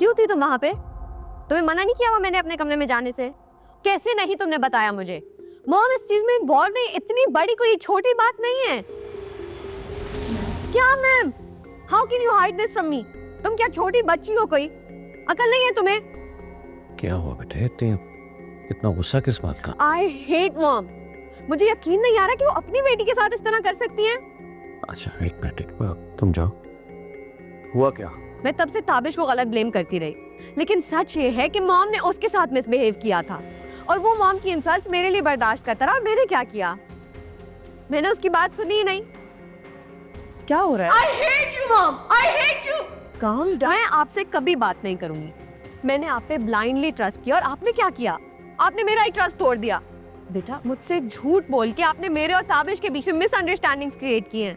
क्यों थी तुम वहां पे? तुम्हें मना नहीं किया हुआ मैंने अपने कमरे में जाने से? कैसे नहीं तुमने बताया मुझे? मॉम इस चीज में इन्वॉल्व नहीं, इतनी बड़ी कोई छोटी बात नहीं है। क्या ma'am? How can you hide this from me? तुम क्या छोटी बच्ची हो? कोई अकल नहीं है तुम्हें? क्या हुआ बेटे, इतना गुस्सा किस बात का? I hate mom. मुझे यकीन नहीं आ रहा कि वो अपनी बेटी के साथ इस तरह कर सकती हैं। अच्छा एक मिनट, तुम जाओ। हुआ क्या? मैं तब से ताबिश को गलत ब्लेम करती रही, लेकिन सच ये है कि मॉम ने उसके साथ मिसबिहेव किया था और वो मॉम की इंसल्ट मेरे लिए बर्दाश्त करता रहा। और मैंने क्या किया? मैंने उसकी बात सुनी ही नहीं। क्या हो रहा है? I hate you, Mom. I hate you. Calm down. मैं आपसे कभी बात नहीं करूंगी। मैंने आप पे ब्लाइंडली ट्रस्ट किया और आपने क्या किया? आपने मेरा ही ट्रस्ट तोड़ दिया। बेटा मुझसे झूठ बोल के आपने मेरे और ताबिश के बीच में मिसअंडरस्टैंडिंग्स क्रिएट की हैं।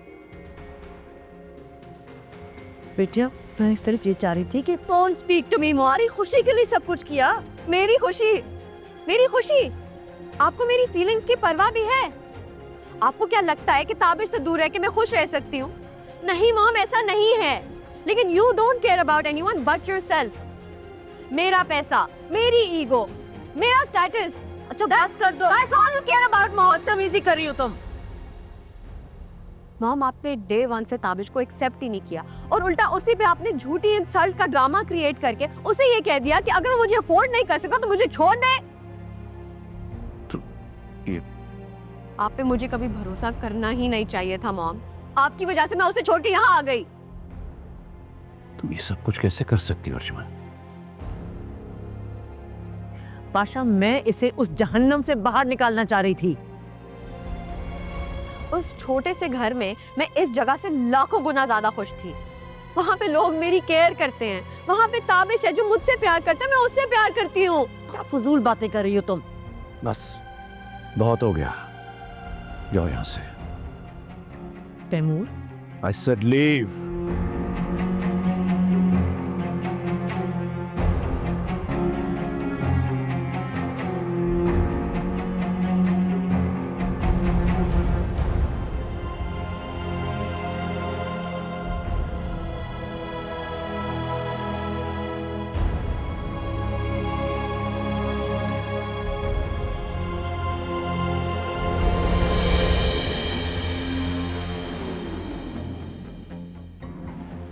बेटिया, मैं सिर्फ ये चाह रही थी कि Don't speak to me, Mom. तुम्हारी खुशी के लिए सब कुछ किया। मेरी खुशी? मेरी खुशी? आपको मेरी फीलिंग्स की परवाह भी है? आपको क्या लगता है कि ताबिश से दूर रह के मैं खुश रह सकती हूँ? नहीं मॉम, ऐसा नहीं है। लेकिन you don't care about anyone but yourself. मेरा पैसा, मेरी ईगो, मेरा स्टेटस, अच्छा बस कर दो। that's all you care about, Mom. बदतमीजी कर रही हो तुम। मॉम, आपने डे 1 से ताबिश को एक्सेप्ट ही नहीं किया और उल्टा उसी पे आपने झूठी इंसल्ट का ड्रामा क्रिएट करके उसे ये कह दिया कि अगर वो मुझे अफोर्ड नहीं कर सका तो मुझे छोड़ दे। ये आप पे मुझे कभी भरोसा करना ही नहीं चाहिए था मॉम। आपकी वजह से मैं उसे छोड़ के यहाँ आ गई। तुम ये सब कुछ कैसे कर सकती हो अर्जुमन? पाशा, मैं इसे उस जहन्नम से बाहर निकालना चाह रही थी। उस छोटे से घर में मैं इस जगह से लाखों गुना ज्यादा खुश थी। वहाँ पे लोग मेरी केयर करते हैं, वहाँ पे ताबिश है जो मुझसे प्यार करता है, मैं उससे प्यार करती हूँ। क्या फजूल बातें कर रही हो तुम? बस बहुत हो गया, जाओ यहाँ से। Taimur, I said leave.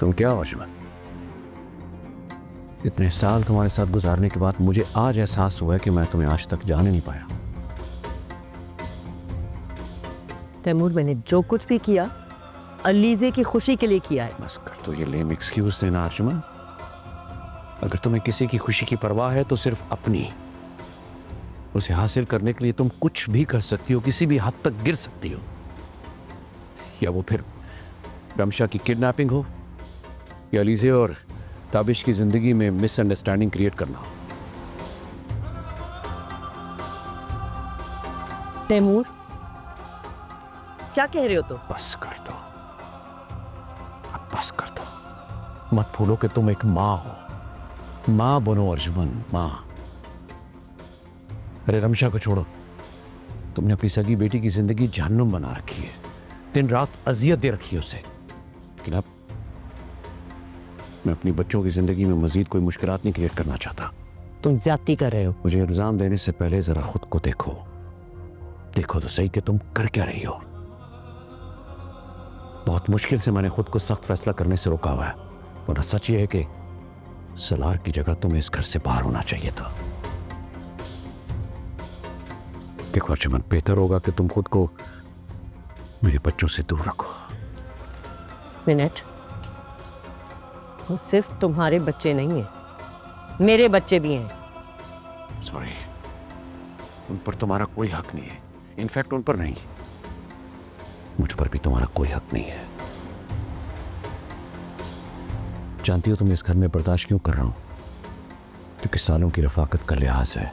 तुम क्या हो अर्जुमन? इतने साल तुम्हारे साथ गुजारने के बाद मुझे आज एहसास हुआ है कि मैं तुम्हें आज तक जान ही नहीं पाया। तैमूर, मैंने जो कुछ भी किया अलीजे की खुशी के लिए किया है। बस कर, तो ये लेम एक्सक्यूज देना अर्जुमन। अगर तुम्हें किसी की खुशी की परवाह है तो सिर्फ अपनी। उसे हासिल करने के लिए तुम कुछ भी कर सकती हो, किसी भी हद तक गिर सकती हो। या वो फिर रमशा की किडनैपिंग हो या अलीजे और ताबिश की जिंदगी में मिसअंडरस्टैंडिंग क्रिएट करना हो। तैमूर, क्या कह रहे हो तुम? बस कर दो, अब बस कर दो। मत भूलो कि तुम एक माँ हो। माँ बनो अर्जुमन, माँ। अरे रमशा को छोड़ो, तुमने अपनी सगी बेटी की जिंदगी जहन्नुम बना रखी है, दिन रात अजियत दे रखी है उसे। लेकिन अब मैं अपनी बच्चों की जिंदगी में मजीद कोई मुश्किलात नहीं क्रिएट करना चाहता। तुम ज्यादती कर रहे हो। मुझे इल्जाम देने से पहले जरा खुद को देखो, देखो तो सही कि तुम कर क्या रही हो। बहुत मुश्किल से मैंने खुद को सख्त फैसला करने से रोका हुआ है, वरना सच ये है कि सलार की जगह तुम्हें इस घर से बाहर होना चाहिए था। देखो अर्जुमन, बेहतर होगा कि तुम खुद को मेरे बच्चों से दूर रखो। मिनट, वो सिर्फ तुम्हारे बच्चे नहीं हैं, मेरे बच्चे भी हैं। सॉरी, उन पर तुम्हारा कोई हक नहीं है। इनफैक्ट उन पर नहीं, मुझ पर भी तुम्हारा कोई हक नहीं है। जानती हो तुम इस घर में बर्दाश्त क्यों कर रहा हूं? क्योंकि सालों की रफाकत का लिहाज है।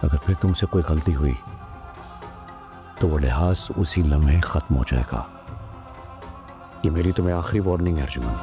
अगर फिर तुमसे कोई गलती हुई तो वो लिहाज उसी लम्हे खत्म हो जाएगा। ये मेरी तुम्हें आखिरी वार्निंग है अर्जुमन।